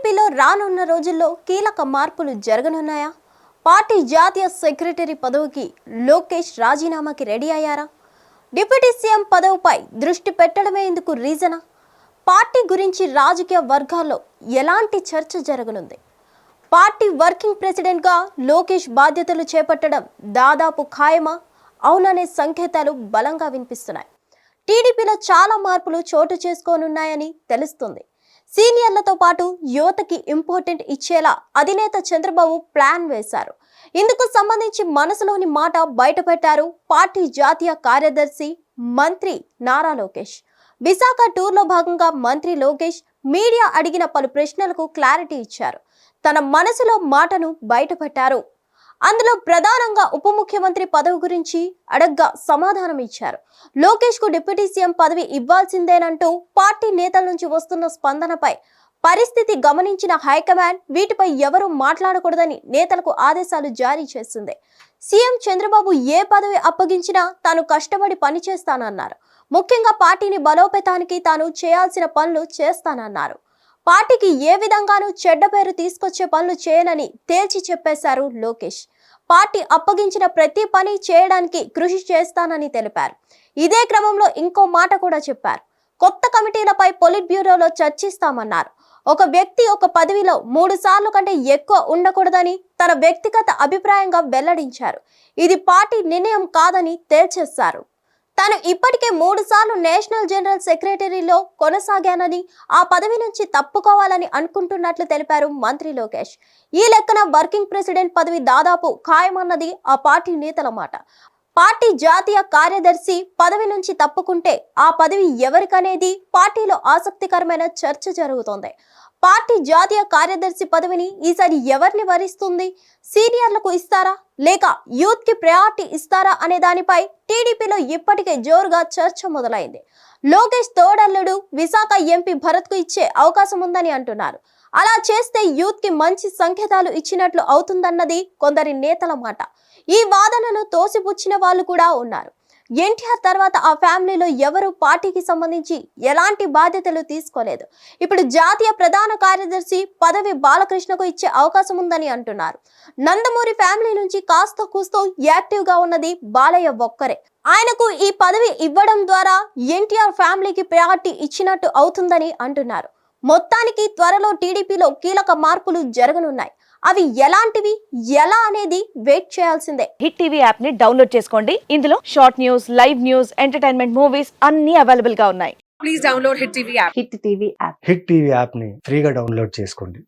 టీడీపీలో రానున్న రోజుల్లో కీలక మార్పులు జరగనున్నాయా? పార్టీ జాతీయ సెక్రటరీ పదవికి లోకేష్ రాజీనామాకి రెడీ అయ్యారా? డిప్యూటీ సీఎం పదవిపై దృష్టి పెట్టడమే ఇందుకు రీజనా? పార్టీ గురించి రాజకీయ వర్గాల్లో ఎలాంటి చర్చ జరగనుంది? పార్టీ వర్కింగ్ ప్రెసిడెంట్గా లోకేష్ బాధ్యతలు చేపట్టడం దాదాపు ఖాయమా? అవుననే సంకేతాలు బలంగా వినిపిస్తున్నాయి. టీడీపీలో చాలా మార్పులు చోటు చేసుకోనున్నాయని తెలుస్తుంది. సీనియర్లతో పాటు యువతకి ఇంపార్టెంట్ ఇచ్చేలా అధినేత చంద్రబాబు ప్లాన్ వేశారు. ఇందుకు సంబంధించి మనసులోని మాట బయటపెట్టారు పార్టీ జాతీయ కార్యదర్శి మంత్రి నారా లోకేష్. విశాఖ టూర్లో భాగంగా మంత్రి లోకేష్ మీడియా అడిగిన పలు ప్రశ్నలకు క్లారిటీ ఇచ్చారు. తన మనసులో మాటను బయటపెట్టారు. అందులో ప్రధానంగా ఉప ముఖ్యమంత్రి పదవి గురించి అడగ్గా సమాధానం ఇచ్చారు. లోకేష్ కు డిప్యూటీ సీఎం పదవి ఇవ్వాల్సిందేనంటూ పార్టీ నేతల నుంచి వస్తున్న స్పందనపై పరిస్థితి గమనించిన హైకమాండ్ వీటిపై ఎవరూ మాట్లాడకూడదని నేతలకు ఆదేశాలు జారీ చేసింది. సీఎం చంద్రబాబు ఏ పదవి అప్పగించినా తాను కష్టపడి పనిచేస్తానన్నారు. ముఖ్యంగా పార్టీని బలోపేతానికి తాను చేయాల్సిన పనులు చేస్తానన్నారు. పార్టీకి ఏ విధంగానూ చెడ్డ పేరు తీసుకొచ్చే పనులు చేయనని తేల్చి చెప్పేశారు లోకేష్. పార్టీ అప్పగించిన ప్రతి పని చేయడానికి కృషి చేస్తానని తెలిపారు. ఇదే క్రమంలో ఇంకో మాట కూడా చెప్పారు. కొత్త కమిటీలపై పొలిట్ బ్యూరోలో చర్చిస్తామన్నారు. ఒక వ్యక్తి ఒక పదవిలో 3 సార్లు కంటే ఎక్కువ ఉండకూడదని తన వ్యక్తిగత అభిప్రాయంగా వెల్లడించారు. ఇది పార్టీ నిర్ణయం కాదని తేల్చేశారు. తాను ఇప్పటికే 3 సార్లు నేషనల్ జనరల్ సెక్రటరీలో కొనసాగానని ఆ పదవి నుంచి తప్పుకోవాలని అనుకుంటున్నట్లు తెలిపారు మంత్రి లోకేష్. ఈ లెక్కన వర్కింగ్ ప్రెసిడెంట్ పదవి దాదాపు ఖాయమన్నది ఆ పార్టీ నేతల మాట. పార్టీ జాతీయ కార్యదర్శి పదవి నుంచి తప్పుకుంటే ఆ పదవి ఎవరికనేది పార్టీలో ఆసక్తికరమైన చర్చ జరుగుతోంది. పార్టీ జాతీయ కార్యదర్శి పదవిని ఈసారి ఎవరిని వరిస్తుంది? సీనియర్లకు ఇస్తారా లేక యూత్ కి ప్రయారిటీ ఇస్తారా అనే దానిపై టీడీపీలో ఇప్పటికే జోరుగా చర్చ మొదలైంది. లోకేష్ తోడల్లుడు విశాఖ ఎంపీ భరత్ కు ఇచ్చే అవకాశం ఉందని అంటున్నారు. అలా చేస్తే యూత్ కి మంచి సంకేతాలు ఇచ్చినట్లు అవుతుందన్నది కొందరి నేతల మాట. ఈ వాదనను తోసిపుచ్చిన వాళ్ళు కూడా ఉన్నారు. ఎన్టీఆర్ తర్వాత ఆ ఫ్యామిలీలో ఎవరు పార్టీకి సంబంధించి ఎలాంటి బాధ్యతలు తీసుకోలేదు. ఇప్పుడు జాతీయ ప్రధాన కార్యదర్శి పదవి బాలకృష్ణకు ఇచ్చే అవకాశం ఉందని అంటున్నారు. నందమూరి ఫ్యామిలీ నుంచి కాస్త కూస్తో యాక్టివ్ గా ఉన్నది బాలయ్య ఒక్కరే. ఆయనకు ఈ పదవి ఇవ్వడం ద్వారా ఎన్టీఆర్ ఫ్యామిలీకి ప్రయారిటీ ఇచ్చినట్టు అవుతుందని అంటున్నారు. మొత్తానికి త్వరలో టీడీపీలో కీలక మార్పులు జరగనున్నాయి. అవి ఎలాంటివి ఎలా అనేది వెయిట్ చేయాల్సిందే. హిట్ టీవీ యాప్ ని డౌన్లోడ్ చేసుకోండి. ఇందులో short news, live news, entertainment movies అన్ని అవైలబుల్ గా ఉన్నాయి. Please download hit TV app. Hit TV app hit TV app ని ఫ్రీగా డౌన్లోడ్ చేసుకోండి.